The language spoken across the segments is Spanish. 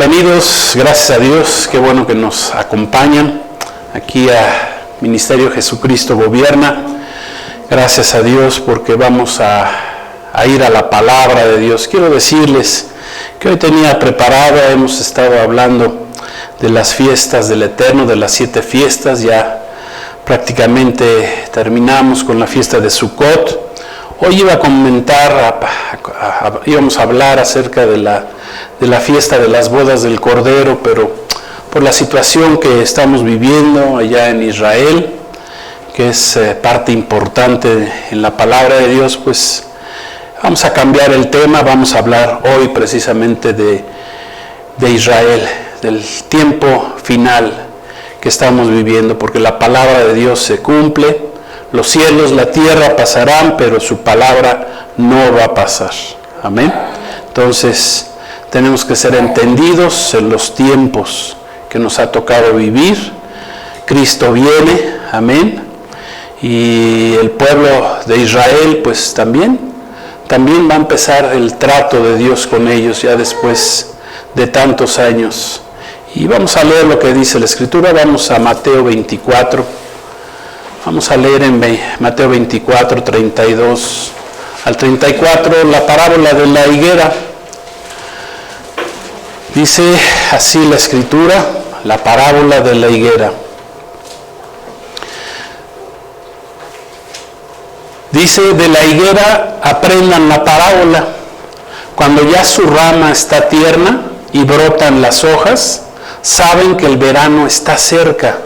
Bienvenidos, gracias a Dios, qué bueno que nos acompañan aquí a Ministerio Jesucristo Gobierna. Gracias a Dios porque vamos a ir a la palabra de Dios. Quiero decirles que hoy tenía preparada, hemos estado hablando de las fiestas del Eterno, de las 7 fiestas, ya prácticamente terminamos con la fiesta de Sukkot. Hoy iba a comentar, íbamos a hablar acerca de la fiesta de las bodas del Cordero, pero por la situación que estamos viviendo allá en Israel, que es parte importante en la palabra de Dios, pues vamos a cambiar el tema, vamos a hablar hoy precisamente de Israel, del tiempo final que estamos viviendo, porque la palabra de Dios se cumple. Los cielos, la tierra pasarán, pero su palabra no va a pasar. Amén. Entonces, tenemos que ser entendidos en los tiempos que nos ha tocado vivir. Cristo viene, amén. Y el pueblo de Israel, pues también va a empezar el trato de Dios con ellos ya después de tantos años. Y vamos a leer lo que dice la Escritura. Vamos a Mateo 24. Vamos a leer en Mateo 24, 32 al 34, la parábola de la higuera. Dice así la Escritura, la parábola de la higuera. Dice, de la higuera aprendan la parábola. Cuando ya su rama está tierna y brotan las hojas, saben que el verano está cerca.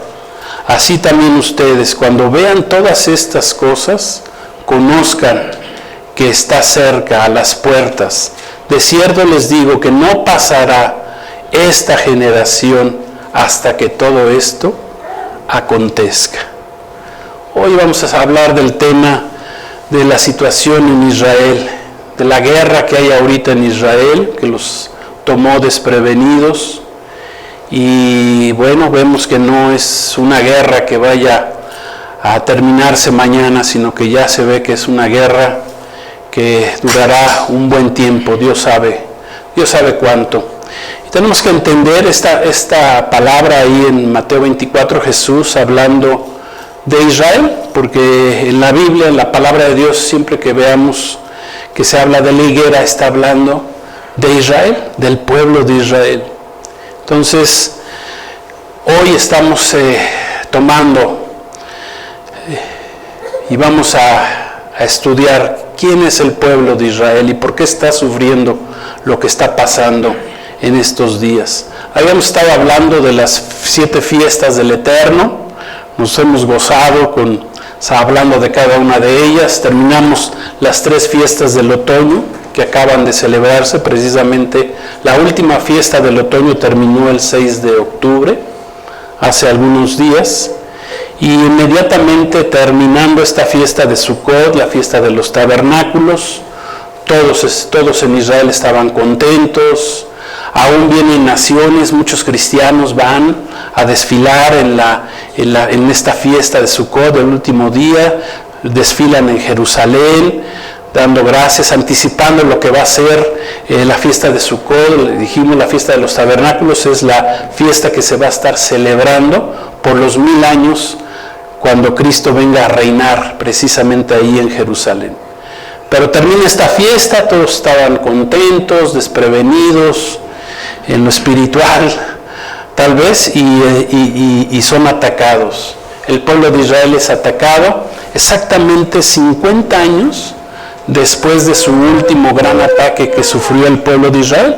Así también ustedes, cuando vean todas estas cosas, conozcan que está cerca a las puertas. De cierto les digo que no pasará esta generación hasta que todo esto acontezca. Hoy vamos a hablar del tema de la situación en Israel, de la guerra que hay ahorita en Israel, que los tomó desprevenidos. Y bueno, vemos que no es una guerra que vaya a terminarse mañana, sino que ya se ve que es una guerra que durará un buen tiempo. Dios sabe cuánto. Y tenemos que entender esta palabra ahí en Mateo 24, Jesús hablando de Israel, porque en la Biblia, en la palabra de Dios, siempre que veamos que se habla de la higuera, está hablando de Israel, del pueblo de Israel. Entonces, hoy estamos tomando y vamos a estudiar quién es el pueblo de Israel y por qué está sufriendo lo que está pasando en estos días. Habíamos estado hablando de las 7 fiestas del Eterno, nos hemos gozado hablando de cada una de ellas. Terminamos las 3 fiestas del otoño que acaban de celebrarse. Precisamente la última fiesta del otoño terminó el 6 de octubre, hace algunos días, y inmediatamente terminando esta fiesta de Sukkot, la fiesta de los tabernáculos, todos en Israel estaban contentos. Aún vienen naciones, muchos cristianos van a desfilar en esta fiesta de Sukkot, el último día, desfilan en Jerusalén, dando gracias, anticipando lo que va a ser la fiesta de Sukkot. Dijimos, la fiesta de los tabernáculos es la fiesta que se va a estar celebrando por los 1000 años, cuando Cristo venga a reinar precisamente ahí en Jerusalén. Pero termina esta fiesta, todos estaban contentos, desprevenidos en lo espiritual, tal vez, y son atacados. El pueblo de Israel es atacado exactamente 50 años después de su último gran ataque que sufrió el pueblo de Israel.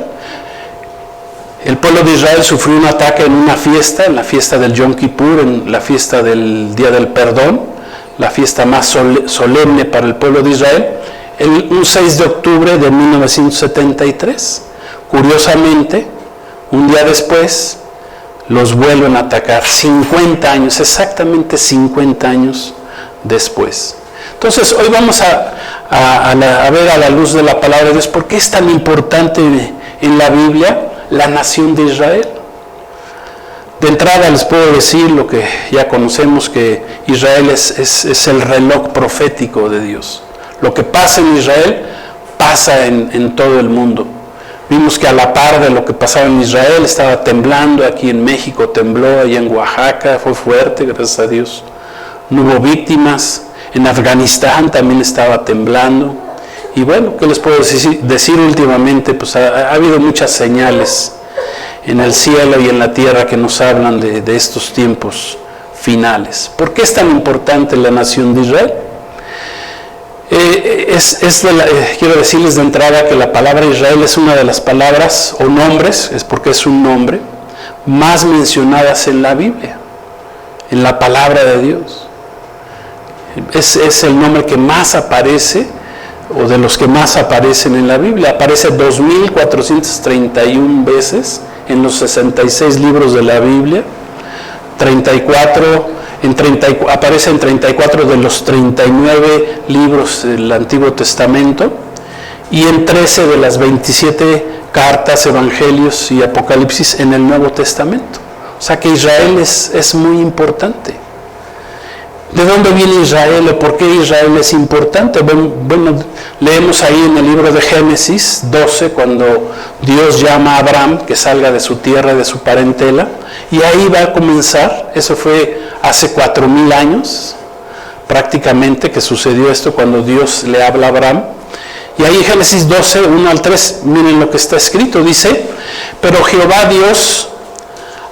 El pueblo de Israel sufrió un ataque en una fiesta, en la fiesta del Yom Kippur, en la fiesta del Día del Perdón, la fiesta más solemne para el pueblo de Israel, un 6 de octubre de 1973. Curiosamente, un día después, los vuelven a atacar, 50 años, exactamente 50 años después. Entonces, hoy vamos a ver a la luz de la palabra de Dios por qué es tan importante en la Biblia la nación de Israel. De entrada les puedo decir lo que ya conocemos, que Israel es el reloj profético de Dios. Lo que pasa en Israel pasa en todo el mundo. Vimos que a la par de lo que pasaba en Israel estaba temblando, aquí en México tembló, allá en Oaxaca fue fuerte, gracias a Dios. No hubo víctimas, en Afganistán también estaba temblando. Y bueno, ¿qué les puedo decir últimamente? Pues ha habido muchas señales en el cielo y en la tierra que nos hablan de estos tiempos finales. ¿Por qué es tan importante la nación de Israel? Quiero decirles de entrada que la palabra Israel es una de las palabras o nombres, es porque es un nombre, más mencionadas en la Biblia, en la palabra de Dios. Es el nombre que más aparece, o de los que más aparecen en la Biblia. Aparece 2.431 veces en los 66 libros de la Biblia, aparece en 34 de los 39 libros del Antiguo Testamento y en 13 de las 27 cartas, evangelios y apocalipsis en el Nuevo Testamento. O sea que Israel es muy importante. ¿De dónde viene Israel o por qué Israel es importante? Bueno, leemos ahí en el libro de Génesis 12, cuando Dios llama a Abraham que salga de su tierra, de su parentela, y ahí va a comenzar. Eso fue hace 4,000 años, prácticamente, que sucedió esto cuando Dios le habla a Abraham. Y ahí en Génesis 12, 1 al 3, miren lo que está escrito, dice: pero Jehová Dios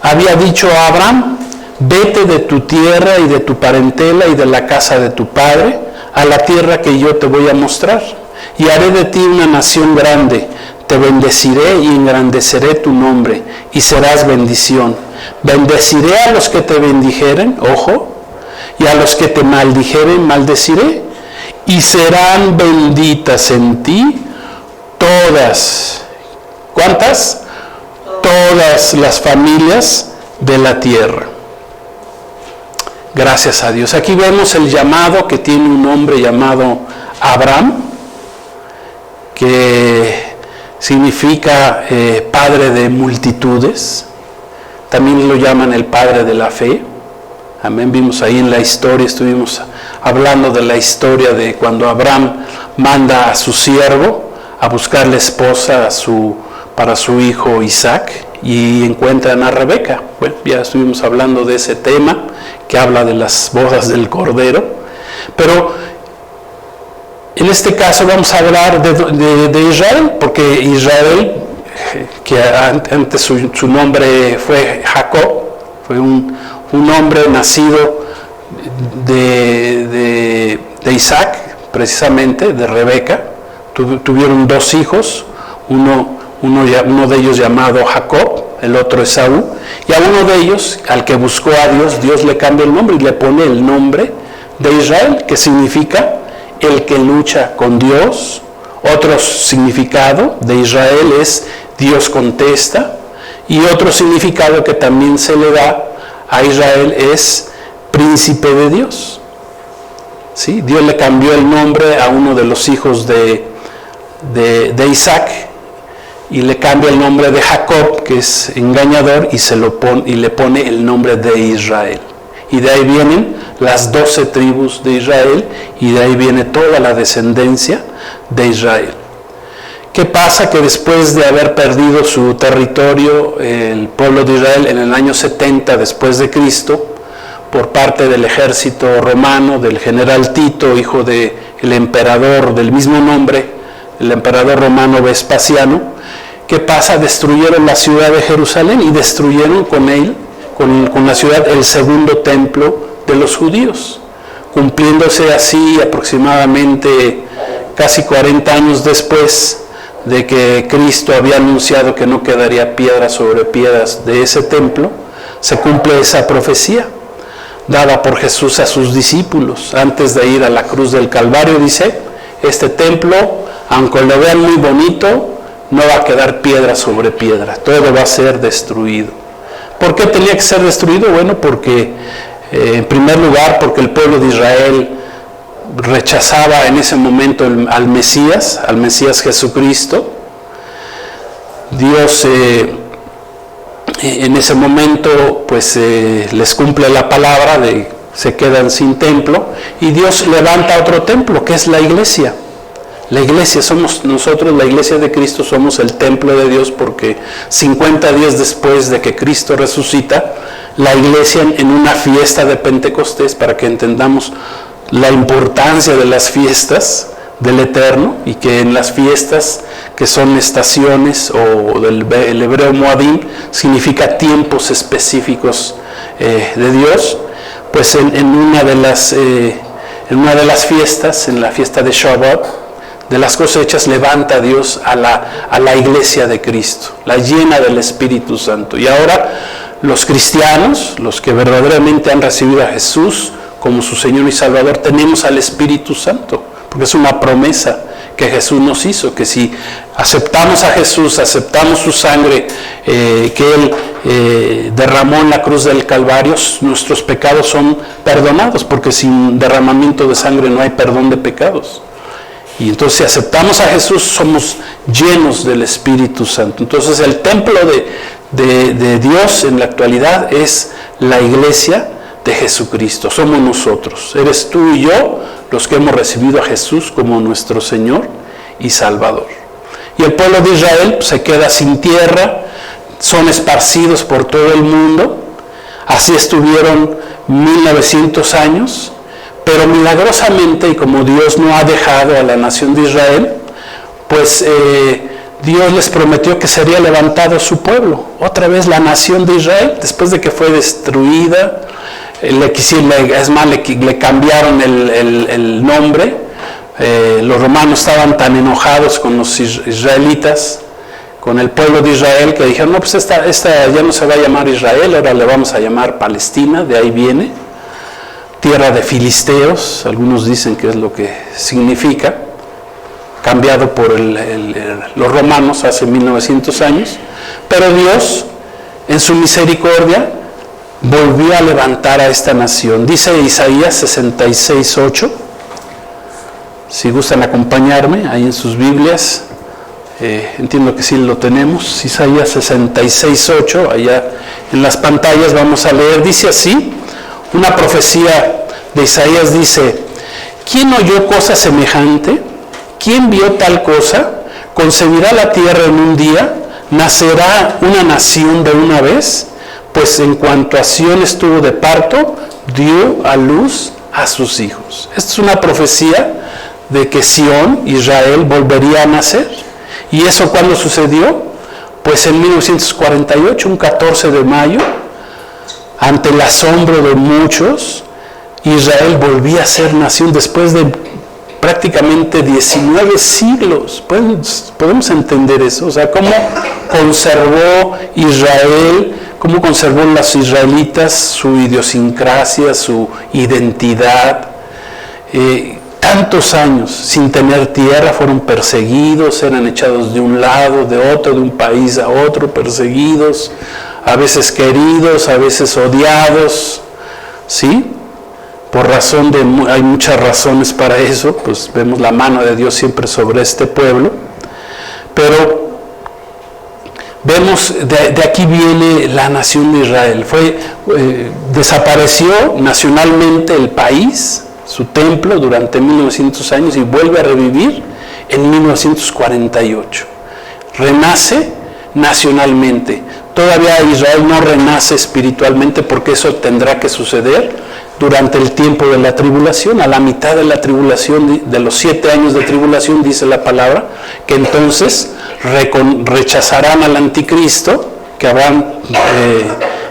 había dicho a Abraham: vete de tu tierra y de tu parentela y de la casa de tu padre a la tierra que yo te voy a mostrar, y haré de ti una nación grande, te bendeciré y engrandeceré tu nombre, y serás bendición. Bendeciré a los que te bendijeren, ojo, y a los que te maldijeren maldeciré, y serán benditas en ti todas, ¿cuántas? Todas las familias de la tierra. Gracias a Dios. Aquí vemos el llamado que tiene un hombre llamado Abraham, que significa padre de multitudes. También lo llaman el padre de la fe. Amén. Vimos ahí en la historia, estuvimos hablando de la historia de cuando Abraham manda a su siervo a buscarle esposa para su hijo Isaac, y encuentran a Rebeca. Bueno, ya estuvimos hablando de ese tema que habla de las bodas del Cordero, pero en este caso vamos a hablar de Israel, porque Israel, que antes su nombre fue Jacob, fue un hombre nacido de Isaac, precisamente, de Rebeca. Tuvieron 2 hijos, uno de ellos llamado Jacob, el otro Esaú, y a uno de ellos, al que buscó a Dios, Dios le cambia el nombre y le pone el nombre de Israel, que significa el que lucha con Dios. Otro significado de Israel es Dios contesta, y otro significado que también se le da a Israel es príncipe de Dios. ¿Sí? Dios le cambió el nombre a uno de los hijos de Isaac, y le cambia el nombre de Jacob, que es engañador, y le pone el nombre de Israel. Y de ahí vienen las 12 tribus de Israel, y de ahí viene toda la descendencia de Israel. ¿Qué pasa? Que después de haber perdido su territorio, el pueblo de Israel, en el año 70 después de Cristo, por parte del ejército romano, del general Tito, hijo del emperador del mismo nombre, el emperador romano Vespasiano, ¿qué pasa? Destruyeron la ciudad de Jerusalén y destruyeron con la ciudad el segundo templo de los judíos, cumpliéndose así aproximadamente casi 40 años después de que Cristo había anunciado que no quedaría piedra sobre piedras de ese templo. Se cumple esa profecía dada por Jesús a sus discípulos antes de ir a la cruz del Calvario. Dice: este templo, aunque lo vean muy bonito, no va a quedar piedra sobre piedra, todo va a ser destruido. ¿Por qué tenía que ser destruido? Bueno, porque en primer lugar, porque el pueblo de Israel rechazaba en ese momento al Mesías Jesucristo. Dios en ese momento pues les cumple la palabra se quedan sin templo, y Dios levanta otro templo, que es la iglesia. La iglesia somos nosotros, la iglesia de Cristo, somos el templo de Dios, porque 50 días después de que Cristo resucita, la iglesia en una fiesta de Pentecostés, para que entendamos la importancia de las fiestas del Eterno, y que en las fiestas que son estaciones, o el hebreo Moadim, significa tiempos específicos de Dios, pues en una de las fiestas, en la fiesta de Shabbat, de las cosechas, levanta a Dios a la iglesia de Cristo, la llena del Espíritu Santo. Y ahora los cristianos, los que verdaderamente han recibido a Jesús como su Señor y Salvador, tenemos al Espíritu Santo, porque es una promesa que Jesús nos hizo, que si aceptamos a Jesús, aceptamos su sangre que Él derramó en la cruz del Calvario, nuestros pecados son perdonados, porque sin derramamiento de sangre no hay perdón de pecados. Y entonces, si aceptamos a Jesús, somos llenos del Espíritu Santo. Entonces, el templo de Dios en la actualidad es la iglesia de Jesucristo. Somos nosotros. Eres tú y yo los que hemos recibido a Jesús como nuestro Señor y Salvador. Y el pueblo de Israel se queda sin tierra, son esparcidos por todo el mundo. Así estuvieron 1900 años. Pero milagrosamente, y como Dios no ha dejado a la nación de Israel, pues Dios les prometió que sería levantado su pueblo. Otra vez la nación de Israel, después de que fue destruida, le cambiaron el nombre. Los romanos estaban tan enojados con los israelitas, con el pueblo de Israel, que dijeron, no, pues esta ya no se va a llamar Israel, ahora le vamos a llamar Palestina, de ahí viene. Tierra de filisteos, algunos dicen que es lo que significa, cambiado por los romanos hace 1900 años, pero Dios, en su misericordia, volvió a levantar a esta nación. Dice Isaías 66:8, si gustan acompañarme ahí en sus Biblias, entiendo que sí lo tenemos, Isaías 66:8, allá en las pantallas vamos a leer, dice así. Una profecía de Isaías dice: ¿quién oyó cosa semejante? ¿Quién vio tal cosa? ¿Concebirá la tierra en un día? ¿Nacerá una nación de una vez? Pues en cuanto a Sión estuvo de parto, dio a luz a sus hijos. Esta es una profecía de que Sión, Israel, volvería a nacer. ¿Y eso cuándo sucedió? Pues en 1948, un 14 de mayo, ante el asombro de muchos, Israel volvía a ser nación después de prácticamente 19 siglos. ¿Podemos entender eso? O sea, cómo conservó Israel, cómo conservó los israelitas su idiosincrasia, su identidad. Tantos años sin tener tierra, fueron perseguidos, eran echados de un lado, de otro, de un país a otro, perseguidos, a veces queridos, a veces odiados, ¿sí? Hay muchas razones para eso, pues vemos la mano de Dios siempre sobre este pueblo, pero vemos, de aquí viene la nación de Israel. Desapareció nacionalmente el país, su templo, durante 1900 años, y vuelve a revivir en 1948. Renace nacionalmente. Todavía Israel no renace espiritualmente, porque eso tendrá que suceder durante el tiempo de la tribulación. A la mitad de la tribulación, de los 7 años de tribulación, dice la palabra, que entonces rechazarán al anticristo, que habrán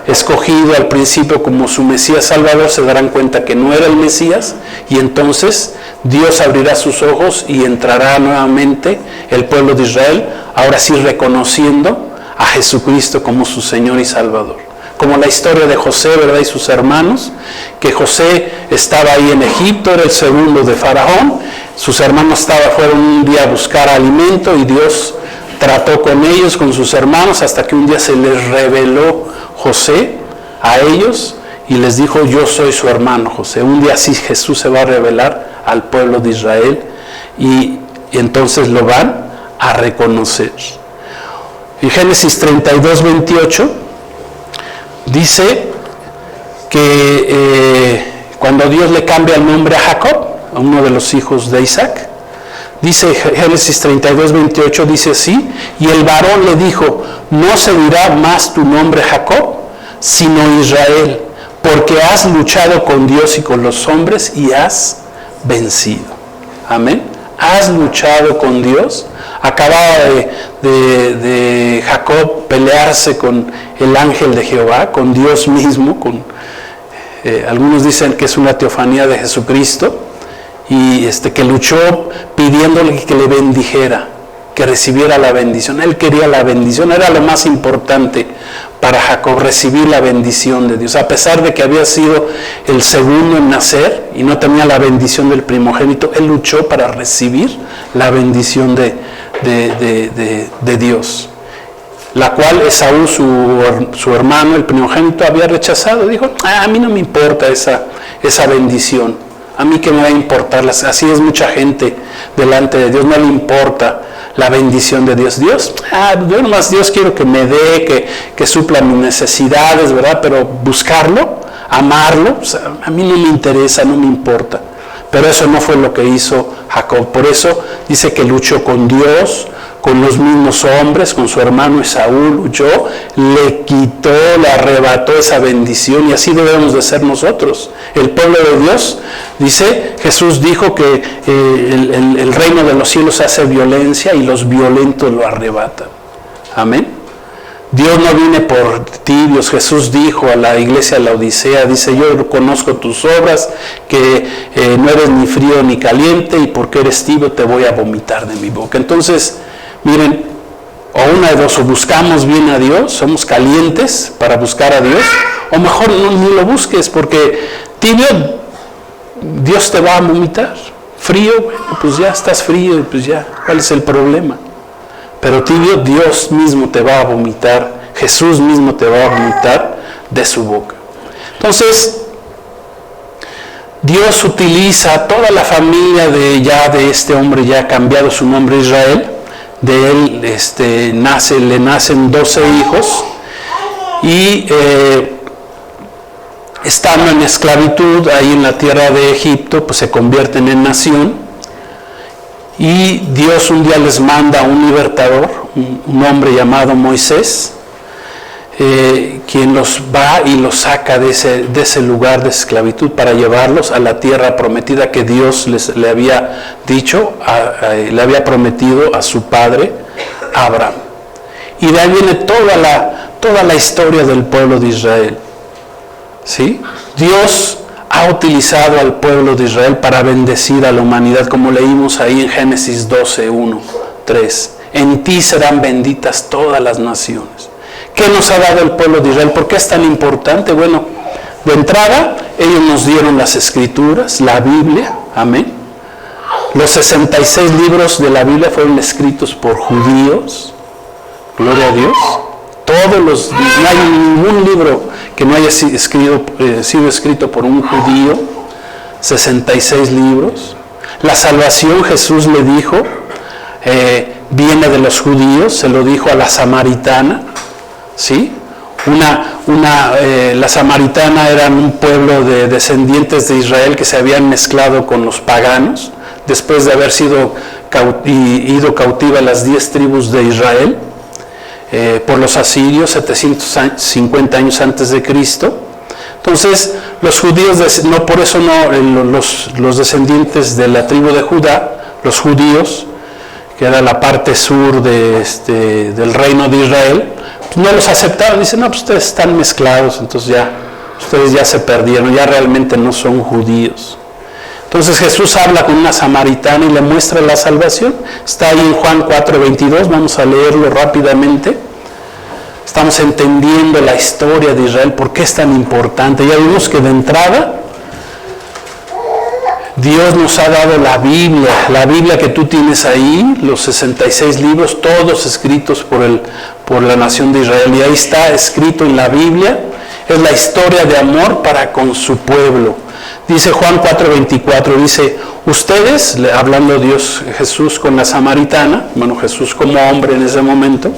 escogido al principio como su Mesías Salvador, se darán cuenta que no era el Mesías, y entonces Dios abrirá sus ojos y entrará nuevamente el pueblo de Israel, ahora sí reconociendo a Jesucristo como su Señor y Salvador. Como la historia de José, ¿verdad? Y sus hermanos, que José estaba ahí en Egipto, era el segundo de Faraón, sus hermanos fueron un día a buscar alimento, y Dios trató con ellos, con sus hermanos, hasta que un día se les reveló José a ellos y les dijo: yo soy su hermano José. Un día así Jesús se va a revelar al pueblo de Israel, y entonces lo van a reconocer. En Génesis 32:28 dice que cuando Dios le cambia el nombre a Jacob, a uno de los hijos de Isaac, Dice Génesis 32, 28, dice así: y el varón le dijo, no se dirá más tu nombre Jacob, sino Israel, porque has luchado con Dios y con los hombres y has vencido. Amén. Has luchado con Dios. Acababa de Jacob pelearse con el ángel de Jehová, con Dios mismo. Algunos dicen que es una teofanía de Jesucristo. Y que luchó pidiéndole que le bendijera, que recibiera la bendición. Él quería la bendición, era lo más importante para Jacob, recibir la bendición de Dios. A pesar de que había sido el segundo en nacer y no tenía la bendición del primogénito, él luchó para recibir la bendición de Dios, la cual Esaú, su hermano, el primogénito, había rechazado. Dijo, a mí no me importa esa bendición. A mí que me va a importar, así es mucha gente delante de Dios, no le importa la bendición de Dios. Dios, yo nomás Dios quiero que me dé, que supla mis necesidades, ¿verdad? Pero buscarlo, amarlo, a mí no me interesa, no me importa. Pero eso no fue lo que hizo Jacob. Por eso dice que luchó con Dios, con los mismos hombres, con su hermano Esaú luchó, le quitó, le arrebató esa bendición, y así debemos de ser nosotros. El pueblo de Dios, dice, Jesús dijo que el reino de los cielos hace violencia y los violentos lo arrebatan. Amén. Dios no viene por tibios. Jesús dijo a la iglesia de la Odisea, dice, yo conozco tus obras, que no eres ni frío ni caliente, y porque eres tibio te voy a vomitar de mi boca. Entonces, miren, o una de dos, o buscamos bien a Dios, somos calientes para buscar a Dios, o mejor ni lo busques, porque tibio, Dios te va a vomitar. Frío, bueno, pues ya estás frío, pues ya, ¿cuál es el problema? Pero tibio, Dios mismo te va a vomitar, Jesús mismo te va a vomitar de su boca. Entonces, Dios utiliza a toda la familia de este hombre, ya ha cambiado su nombre Israel. De él le nacen 12 hijos, y estando en esclavitud ahí en la tierra de Egipto, pues se convierten en nación. Y Dios un día les manda a un libertador, un hombre llamado Moisés, quien los va y los saca de ese lugar de esclavitud para llevarlos a la tierra prometida que Dios le había dicho, le había prometido a su padre Abraham. Y de ahí viene toda la historia del pueblo de Israel. ¿Sí? Dios ha utilizado al pueblo de Israel para bendecir a la humanidad, como leímos ahí en Génesis 12, 1, 3. En ti serán benditas todas las naciones. ¿Qué nos ha dado el pueblo de Israel? ¿Por qué es tan importante? Bueno, de entrada, ellos nos dieron las Escrituras, la Biblia, amén. Los 66 libros de la Biblia fueron escritos por judíos, gloria a Dios. No hay ningún libro que no haya sido escrito por un judío, 66 libros. La salvación, Jesús le dijo, viene de los judíos, se lo dijo a la samaritana, ¿sí? La samaritana eran un pueblo de descendientes de Israel que se habían mezclado con los paganos, después de haber ido cautiva a las 10 tribus de Israel, por los asirios 750 años antes de Cristo. Entonces los judíos, los descendientes de la tribu de Judá, los judíos, que era la parte sur del reino de Israel, pues no los aceptaron. Dicen, no, pues ustedes están mezclados, entonces ustedes ya se perdieron, ya realmente no son judíos. Entonces Jesús habla con una samaritana y le muestra la salvación. Está ahí en Juan 4:22, vamos a leerlo rápidamente. Estamos entendiendo la historia de Israel, por qué es tan importante. Ya vimos que de entrada Dios nos ha dado la Biblia que tú tienes ahí, los 66 libros, todos escritos por la nación de Israel. Y ahí está escrito en la Biblia, es la historia de amor para con su pueblo. Dice Juan 4:24, dice, ustedes, hablando Dios, Jesús con la samaritana, bueno, Jesús como hombre en ese momento,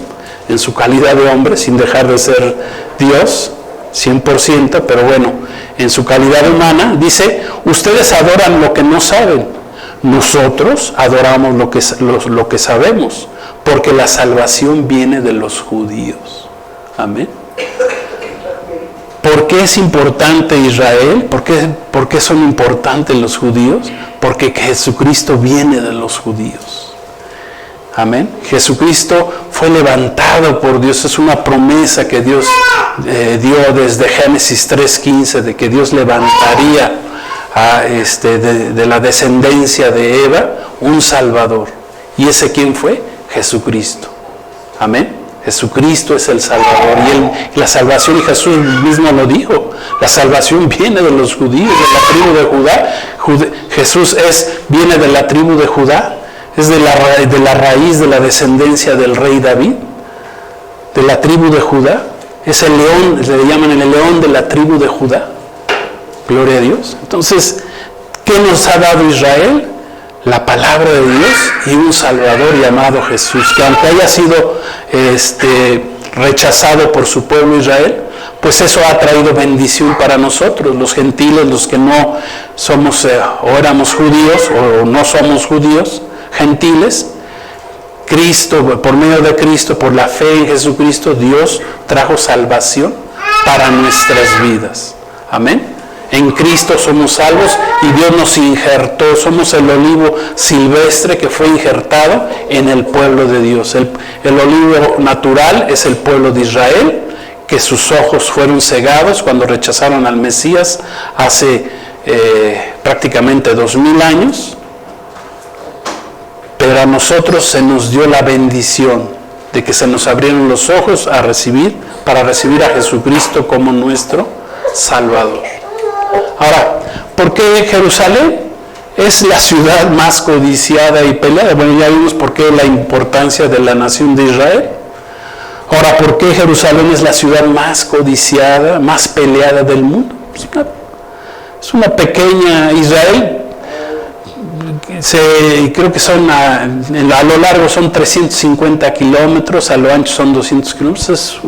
en su calidad de hombre, sin dejar de ser Dios, 100%, pero bueno, en su calidad humana, dice, ustedes adoran lo que no saben, nosotros adoramos lo que sabemos, porque la salvación viene de los judíos. Amén. ¿Por qué es importante Israel? ¿Por qué son importantes los judíos? Porque Jesucristo viene de los judíos. Amén. Jesucristo fue levantado por Dios. Es una promesa que Dios dio desde Génesis 3:15, de que Dios levantaría de la descendencia de Eva un Salvador. ¿Y ese quién fue? Jesucristo. Amén. Jesucristo es el Salvador. Y la salvación, y Jesús mismo lo dijo, la salvación viene de los judíos, de la tribu de Judá. Jesús viene de la tribu de Judá, es de la raíz de la descendencia del rey David, de la tribu de Judá. Es el león, le llaman el león de la tribu de Judá. Gloria a Dios. Entonces, ¿qué nos ha dado Israel? La palabra de Dios y un Salvador llamado Jesús, que aunque haya sido rechazado por su pueblo Israel, pues eso ha traído bendición para nosotros, los gentiles, los que no somos o éramos judíos o no somos judíos, gentiles. Cristo, por medio de Cristo, por la fe en Jesucristo, Dios trajo salvación para nuestras vidas. Amén. En Cristo somos salvos y Dios nos injertó, somos el olivo silvestre que fue injertado en el pueblo de Dios. El olivo natural es el pueblo de Israel, que sus ojos fueron cegados cuando rechazaron al Mesías hace prácticamente 2000 años. Pero a nosotros se nos dio la bendición de que se nos abrieron los ojos para recibir a Jesucristo como nuestro Salvador. Ahora, ¿por qué Jerusalén es la ciudad más codiciada y peleada? Bueno, ya vimos por qué la importancia de la nación de Israel. Ahora, ¿por qué Jerusalén es la ciudad más codiciada, más peleada del mundo? Es una pequeña Israel. Creo que son a lo largo son 350 kilómetros, a lo ancho son 200 kilómetros.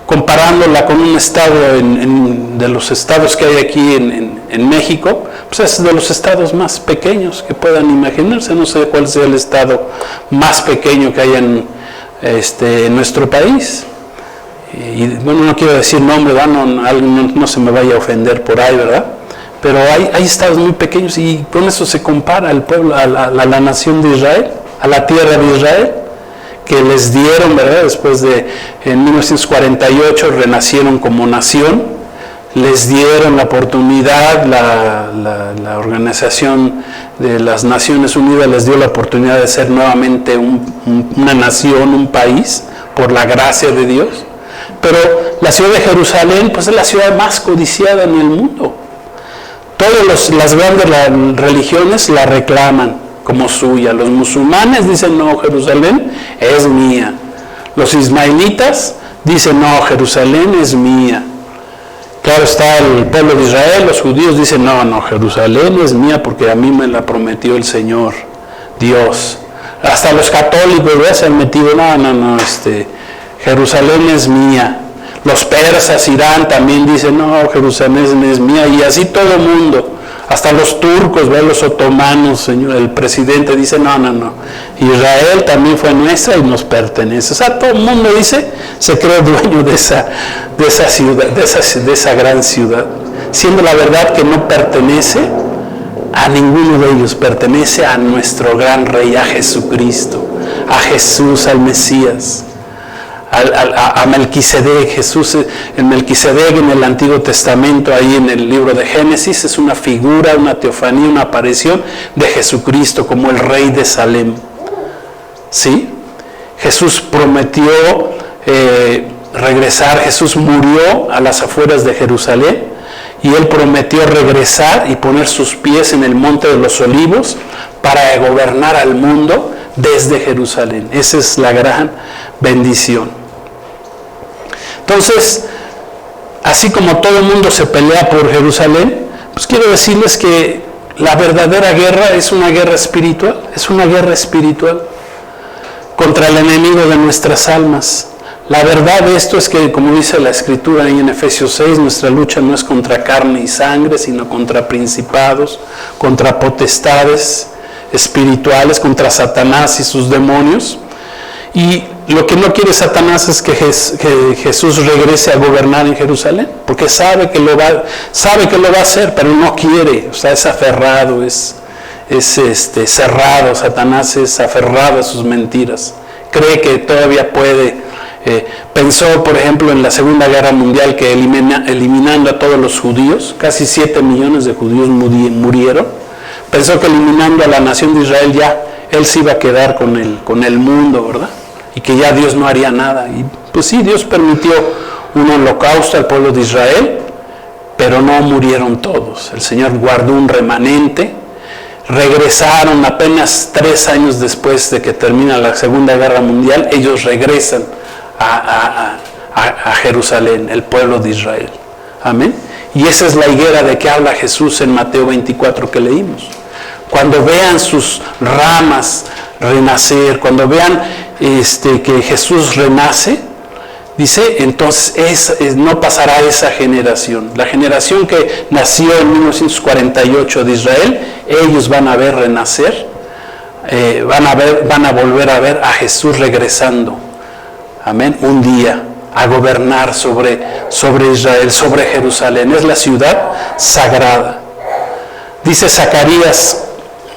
Comparándola con un estado de los estados que hay aquí en México, pues es de los estados más pequeños que puedan imaginarse. No sé cuál sea el estado más pequeño que haya en nuestro país. Y bueno, no quiero decir nombre, no se me vaya a ofender por ahí, ¿verdad? Pero hay estados muy pequeños y con eso se compara al pueblo, a la nación de Israel, a la tierra de Israel, que les dieron, ¿verdad? Después en 1948 renacieron como nación, les dieron la oportunidad, la Organización de las Naciones Unidas les dio la oportunidad de ser nuevamente una nación, un país, por la gracia de Dios. Pero la ciudad de Jerusalén, pues es la ciudad más codiciada en el mundo. Todas las grandes religiones la reclaman como suya. Los musulmanes dicen, no, Jerusalén es mía. Los ismaelitas dicen, no, Jerusalén es mía. Claro está el pueblo de Israel, los judíos dicen, no, Jerusalén es mía porque a mí me la prometió el Señor, Dios. Hasta los católicos ya se han metido, Jerusalén es mía. Los persas, Irán también dicen, no, Jerusalén es mía. Y así todo el mundo. Hasta los turcos, los otomanos, señor, el presidente dice, no. Israel también fue nuestra y nos pertenece. O sea, todo el mundo se cree dueño de esa ciudad, de esa gran ciudad. Siendo la verdad que no pertenece a ninguno de ellos, pertenece a nuestro gran Rey, a Jesucristo, a Jesús, al Mesías. A Melquisedec. Jesús, en Melquisedec en el Antiguo Testamento, ahí en el libro de Génesis, es una figura, una teofanía, una aparición de Jesucristo como el Rey de Salem. ¿Sí? Jesús prometió regresar. Jesús murió a las afueras de Jerusalén y Él prometió regresar y poner sus pies en el Monte de los Olivos para gobernar al mundo desde Jerusalén. Esa es la gran bendición. Entonces, así como todo el mundo se pelea por Jerusalén, pues quiero decirles que la verdadera guerra es una guerra espiritual, contra el enemigo de nuestras almas. La verdad de esto es que, como dice la Escritura ahí en Efesios 6, nuestra lucha no es contra carne y sangre, sino contra principados, contra potestades espirituales, contra Satanás y sus demonios. Y lo que no quiere Satanás es que Jesús regrese a gobernar en Jerusalén, porque sabe que lo va a hacer, pero no quiere. O sea, es aferrado, es cerrado. Satanás es aferrado a sus mentiras. Cree que todavía puede. Pensó, por ejemplo, en la Segunda Guerra Mundial que eliminando a todos los judíos, casi 7 millones de judíos murieron. Pensó que eliminando a la nación de Israel ya él se iba a quedar con el mundo, ¿verdad? Y que ya Dios no haría nada. Y pues sí, Dios permitió un holocausto al pueblo de Israel, pero no murieron todos. El Señor guardó un remanente. Regresaron apenas 3 años después de que termina la Segunda Guerra Mundial. Ellos regresan a Jerusalén, el pueblo de Israel. Amén. Y esa es la higuera de que habla Jesús en Mateo 24 que leímos. Cuando vean sus ramas renacer, cuando vean que Jesús renace, dice, entonces no pasará esa generación. La generación que nació en 1948 de Israel, ellos van a ver renacer, van a volver a ver a Jesús regresando. Amén. Un día a gobernar sobre Israel, sobre Jerusalén. Es la ciudad sagrada. Dice Zacarías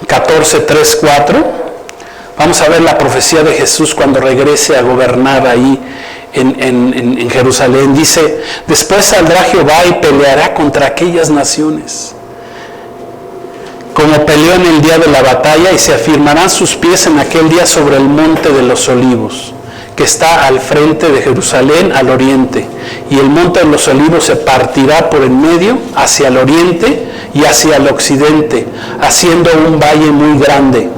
14, 3, 4. Vamos a ver la profecía de Jesús cuando regrese a gobernar ahí en Jerusalén. Dice, después saldrá Jehová y peleará contra aquellas naciones, como peleó en el día de la batalla, y se afirmarán sus pies en aquel día sobre el monte de los olivos, que está al frente de Jerusalén al oriente, y el monte de los olivos se partirá por el medio hacia el oriente y hacia el occidente, haciendo un valle muy grande,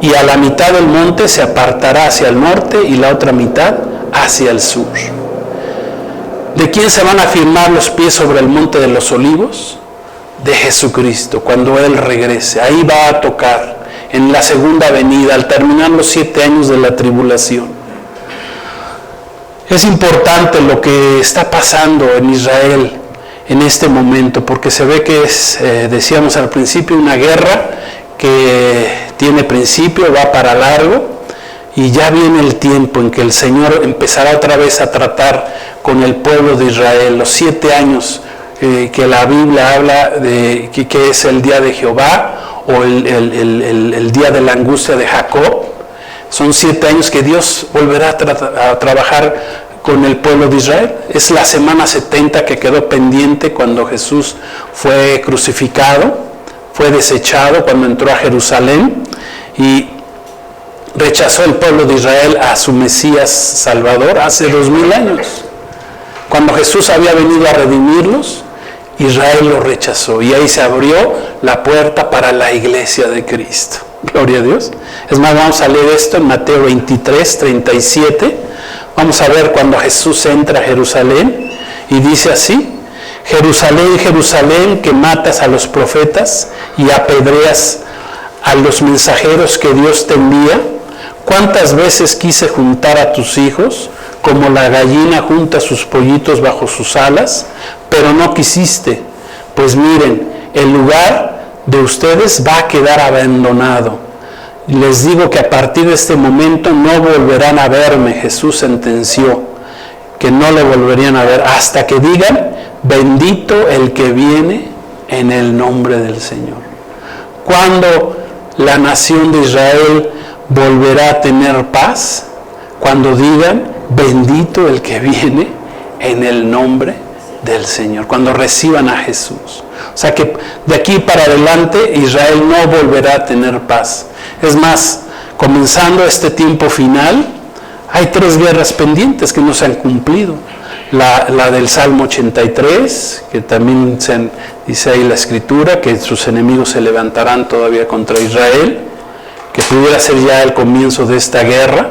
y a la mitad del monte se apartará hacia el norte y la otra mitad hacia el sur. ¿De quién se van a afirmar los pies sobre el monte de los olivos? De Jesucristo, cuando Él regrese. Ahí va a tocar, en la segunda venida, al terminar los 7 años de la tribulación. Es importante lo que está pasando en Israel en este momento, porque se ve que es, decíamos al principio, una guerra que tiene principio, va para largo, y ya viene el tiempo en que el Señor empezará otra vez a tratar con el pueblo de Israel. Los 7 años que la Biblia habla de que es el día de Jehová, o el día de la angustia de Jacob. Son 7 años que Dios volverá a trabajar con el pueblo de Israel. Es la semana 70 que quedó pendiente cuando Jesús fue crucificado, fue desechado cuando entró a Jerusalén y rechazó el pueblo de Israel a su Mesías Salvador hace 2000 años. Cuando Jesús había venido a redimirlos, Israel lo rechazó y ahí se abrió la puerta para la iglesia de Cristo. Gloria a Dios. Es más, vamos a leer esto en Mateo 23, 37. Vamos a ver cuando Jesús entra a Jerusalén y dice así: Jerusalén, Jerusalén, que matas a los profetas y apedreas a los mensajeros que Dios te envía. ¿Cuántas veces quise juntar a tus hijos, como la gallina junta sus pollitos bajo sus alas, pero no quisiste? Pues miren, el lugar de ustedes va a quedar abandonado. Les digo que a partir de este momento no volverán a verme. Jesús sentenció que no le volverían a ver hasta que digan: bendito el que viene en el nombre del Señor. ¿Cuándo la nación de Israel volverá a tener paz? Cuando digan: bendito el que viene en el nombre del Señor, cuando reciban a Jesús. O sea que de aquí para adelante Israel no volverá a tener paz. Es más, comenzando este tiempo final, hay 3 guerras pendientes que no se han cumplido. La del Salmo 83, que también dice ahí la Escritura, que sus enemigos se levantarán todavía contra Israel, que pudiera ser ya el comienzo de esta guerra.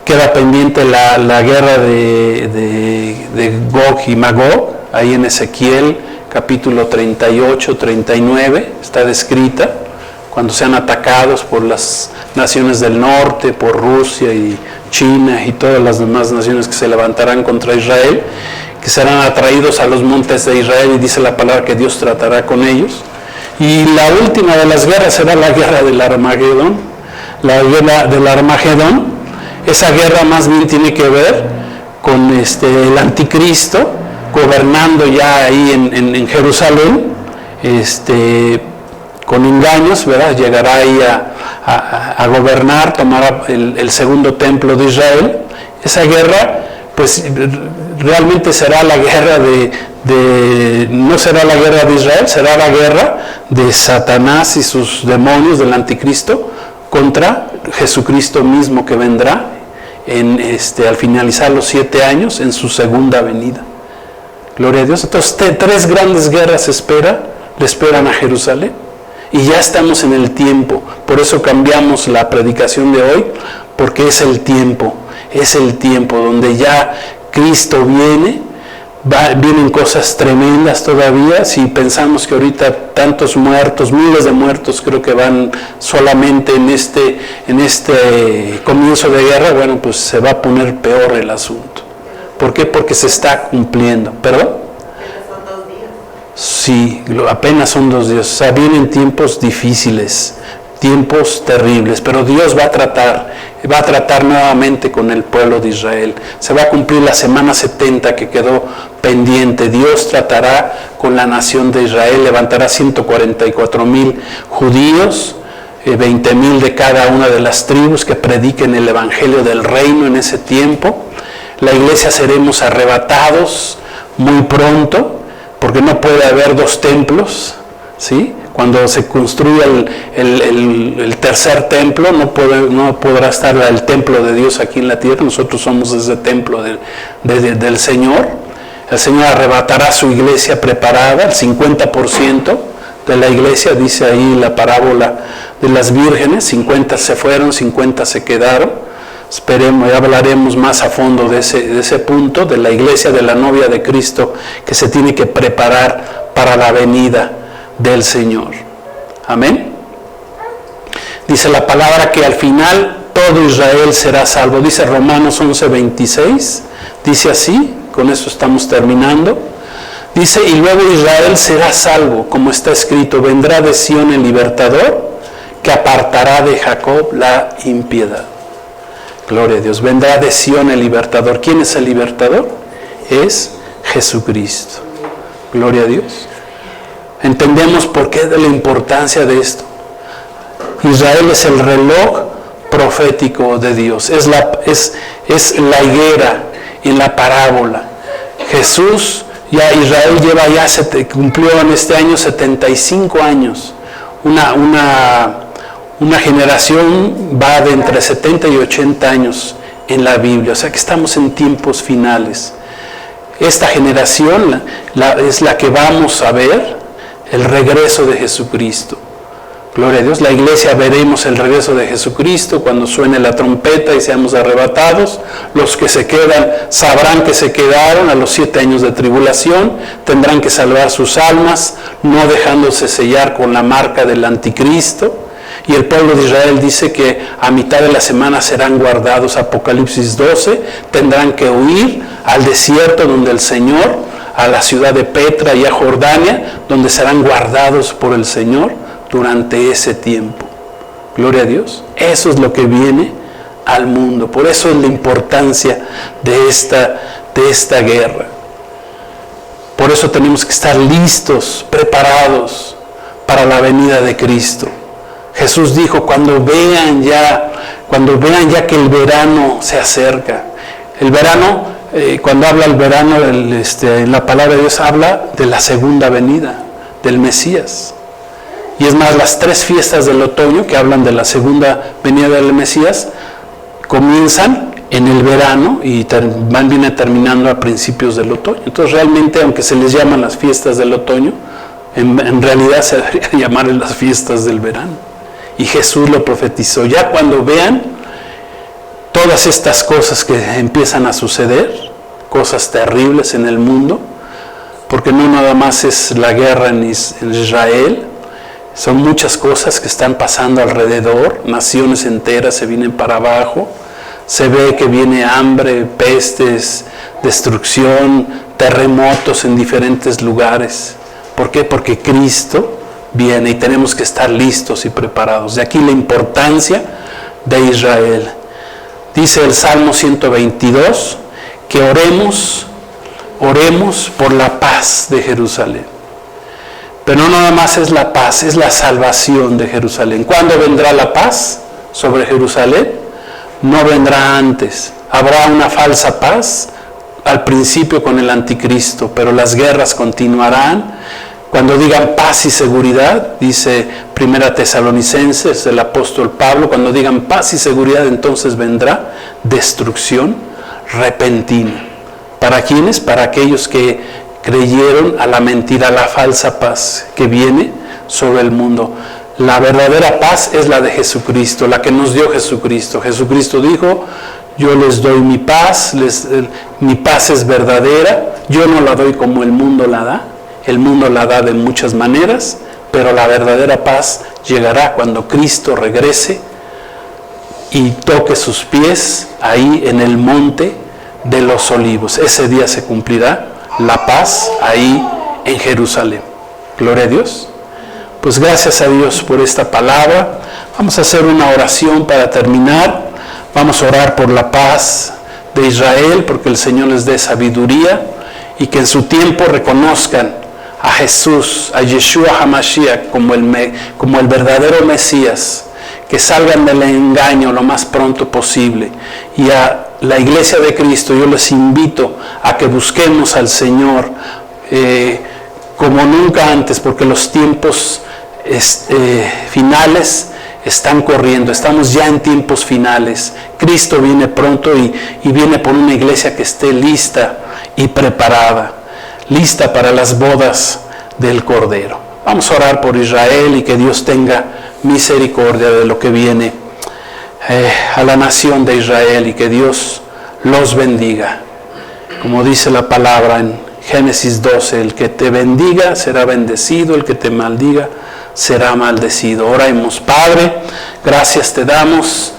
Queda pendiente la guerra de Gog y Magog, ahí en Ezequiel capítulo 38, 39, está descrita, cuando sean atacados por las naciones del norte, por Rusia y China y todas las demás naciones que se levantarán contra Israel, que serán atraídos a los montes de Israel, y dice la palabra que Dios tratará con ellos. Y la última de las guerras será la guerra del Armagedón. La guerra del Armagedón, esa guerra más bien tiene que ver con el anticristo gobernando ya ahí en Jerusalén, con engaños, ¿verdad? Llegará ahí a gobernar, tomará el segundo templo de Israel. Esa guerra, pues realmente será la guerra no será la guerra de Israel, será la guerra de Satanás y sus demonios del anticristo contra Jesucristo mismo, que vendrá al finalizar los 7 años en su segunda venida. Gloria a Dios. Entonces 3 grandes guerras le esperan a Jerusalén, y ya estamos en el tiempo. Por eso cambiamos la predicación de hoy, porque es el tiempo donde ya Cristo viene. Vienen cosas tremendas todavía. Si pensamos que ahorita tantos muertos, miles de muertos creo que van solamente en este comienzo de guerra, bueno, pues se va a poner peor el asunto. ¿Por qué? Porque se está cumpliendo. ¿Perdón? Son 2 días. Sí, apenas son 2 días. O sea, vienen tiempos difíciles, tiempos terribles, pero Dios va a tratar nuevamente con el pueblo de Israel. Se va a cumplir la semana 70 que quedó pendiente. Dios tratará con la nación de Israel, levantará 144,000 judíos, 20,000 de cada una de las tribus que prediquen el evangelio del reino en ese tiempo. La iglesia seremos arrebatados muy pronto, porque no puede haber 2 templos, ¿sí? Cuando se construya el tercer templo, no podrá estar el templo de Dios aquí en la tierra. Nosotros somos ese templo del Señor. El Señor arrebatará su iglesia preparada, el 50% de la iglesia, dice ahí la parábola de las vírgenes. 50 se fueron, 50 se quedaron. Esperemos, ya hablaremos más a fondo de ese punto, de la iglesia, de la novia de Cristo, que se tiene que preparar para la venida del Señor. Amén. Dice la palabra que al final todo Israel será salvo. Dice Romanos 11:26. Dice así, con eso estamos terminando. Dice, y luego Israel será salvo, como está escrito, vendrá de Sión el libertador, que apartará de Jacob la impiedad. Gloria a Dios. Vendrá de Sión el libertador. ¿Quién es el libertador? Es Jesucristo. Gloria a Dios. Entendemos por qué de la importancia de esto. Israel es el reloj profético de Dios. Es la higuera en la parábola. Jesús, Israel cumplió en este año 75 años. Una generación va de entre 70 y 80 años en la Biblia. O sea que estamos en tiempos finales. Esta generación es la que vamos a ver el regreso de Jesucristo. Gloria a Dios. La iglesia veremos el regreso de Jesucristo cuando suene la trompeta y seamos arrebatados. Los que se quedan sabrán que se quedaron a los 7 años de tribulación. Tendrán que salvar sus almas, no dejándose sellar con la marca del anticristo. Y el pueblo de Israel dice que a mitad de la semana serán guardados. Apocalipsis 12, tendrán que huir al desierto donde el Señor, a la ciudad de Petra y a Jordania, donde serán guardados por el Señor durante ese tiempo. Gloria a Dios. Eso es lo que viene al mundo. Por eso es la importancia de esta guerra. Por eso tenemos que estar listos, preparados para la venida de Cristo. Jesús dijo, cuando vean ya que el verano se acerca. El verano, cuando habla el verano, la palabra de Dios habla de la segunda venida del Mesías. Y es más, las 3 fiestas del otoño que hablan de la segunda venida del Mesías comienzan en el verano y viene terminando a principios del otoño. Entonces realmente, aunque se les llaman las fiestas del otoño, en realidad se debería llamar las fiestas del verano. Y Jesús lo profetizó. Ya cuando vean todas estas cosas que empiezan a suceder, cosas terribles en el mundo, porque no nada más es la guerra en Israel, son muchas cosas que están pasando alrededor, naciones enteras se vienen para abajo, se ve que viene hambre, pestes, destrucción, terremotos en diferentes lugares. ¿Por qué? Porque Cristo viene y tenemos que estar listos y preparados. De aquí la importancia de Israel. Dice el Salmo 122 que oremos por la paz de Jerusalén. Pero no nada más es la paz, es la salvación de Jerusalén. ¿Cuándo vendrá la paz sobre Jerusalén? No vendrá antes. Habrá una falsa paz al principio con el anticristo, pero las guerras continuarán. Cuando digan paz y seguridad, dice 1 Tesalonicenses, el apóstol Pablo, cuando digan paz y seguridad, entonces vendrá destrucción repentina. ¿Para quiénes? Para aquellos que creyeron a la mentira, a la falsa paz que viene sobre el mundo. La verdadera paz es la de Jesucristo, la que nos dio Jesucristo. Jesucristo dijo: yo les doy mi paz, mi paz es verdadera, yo no la doy como el mundo la da. El mundo la da de muchas maneras, pero la verdadera paz llegará cuando Cristo regrese y toque sus pies ahí en el monte de los olivos. Ese día se cumplirá la paz ahí en Jerusalén. Gloria a Dios. Pues gracias a Dios por esta palabra. Vamos a hacer una oración para terminar. Vamos a orar por la paz de Israel, porque el Señor les dé sabiduría y que en su tiempo reconozcan a Jesús, a Yeshua HaMashiach como el verdadero Mesías, que salgan del engaño lo más pronto posible. Y a la iglesia de Cristo yo les invito a que busquemos al Señor como nunca antes, porque los tiempos finales están corriendo, estamos ya en tiempos finales. Cristo viene pronto y viene por una iglesia que esté lista y preparada, lista para las bodas del Cordero. Vamos a orar por Israel y que Dios tenga misericordia de lo que viene a la nación de Israel y que Dios los bendiga. Como dice la palabra en Génesis 12, el que te bendiga será bendecido, el que te maldiga será maldecido. Oremos. Padre, gracias te damos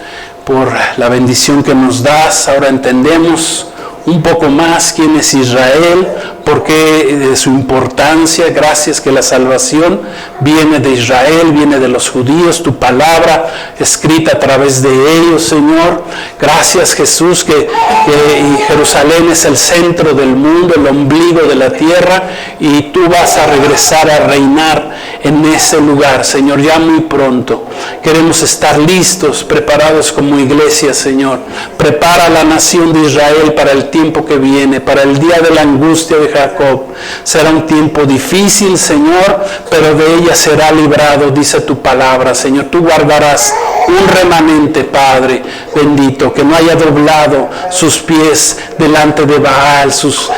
por la bendición que nos das. Ahora entendemos un poco más quién es Israel, por qué de su importancia. Gracias que la salvación viene de Israel, viene de los judíos, tu palabra escrita a través de ellos, Señor. Gracias, Jesús, que Jerusalén es el centro del mundo, el ombligo de la tierra, y tú vas a regresar a reinar en ese lugar, Señor, ya muy pronto. Queremos estar listos, preparados como iglesia, Señor. Prepara a la nación de Israel para el tiempo que viene, para el día de la angustia de Jacob. Será un tiempo difícil, Señor, pero de ella será librado, dice tu palabra, Señor. Tú guardarás un remanente, Padre bendito, que no haya doblado sus pies delante de Baal, sus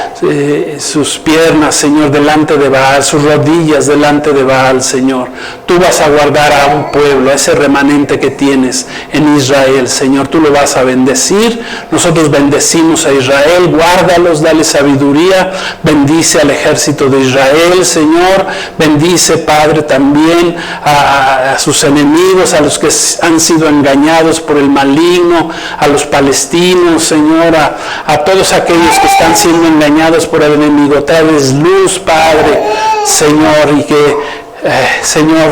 piernas, Señor, delante de Baal, sus rodillas delante de Baal, Señor. Tú vas a guardar a un pueblo, a ese remanente que tienes en Israel, Señor. Tú lo vas a bendecir. Nosotros bendecimos a Israel. Guárdalos, dale sabiduría. Bendice al ejército de Israel, Señor. Bendice, Padre, también a sus enemigos, a los que han sido engañados por el maligno, a los palestinos, Señor, a todos aquellos que están siendo engañados por el enemigo. Traes luz, Padre, Señor, y que, Señor,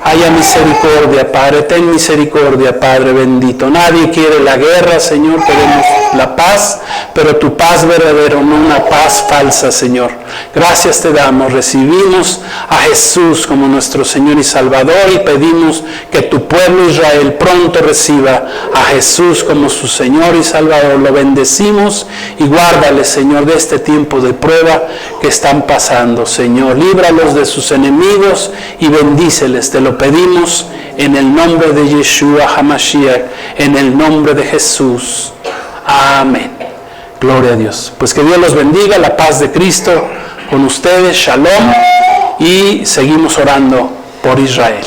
haya misericordia, Padre. Ten misericordia, Padre bendito. Nadie quiere la guerra, Señor. Queremos la paz, pero tu paz verdadera, no una paz falsa, Señor. Gracias te damos. Recibimos a Jesús como nuestro Señor y Salvador y pedimos que tu pueblo Israel pronto reciba a Jesús como su Señor y Salvador. Lo bendecimos y guárdale, Señor, de este tiempo de prueba que están pasando, Señor. Líbralos de sus enemigos y bendíceles. Te lo pedimos en el nombre de Yeshua HaMashiach, en el nombre de Jesús. Amén. Gloria a Dios. Pues que Dios los bendiga, la paz de Cristo con ustedes. Shalom. Y seguimos orando por Israel.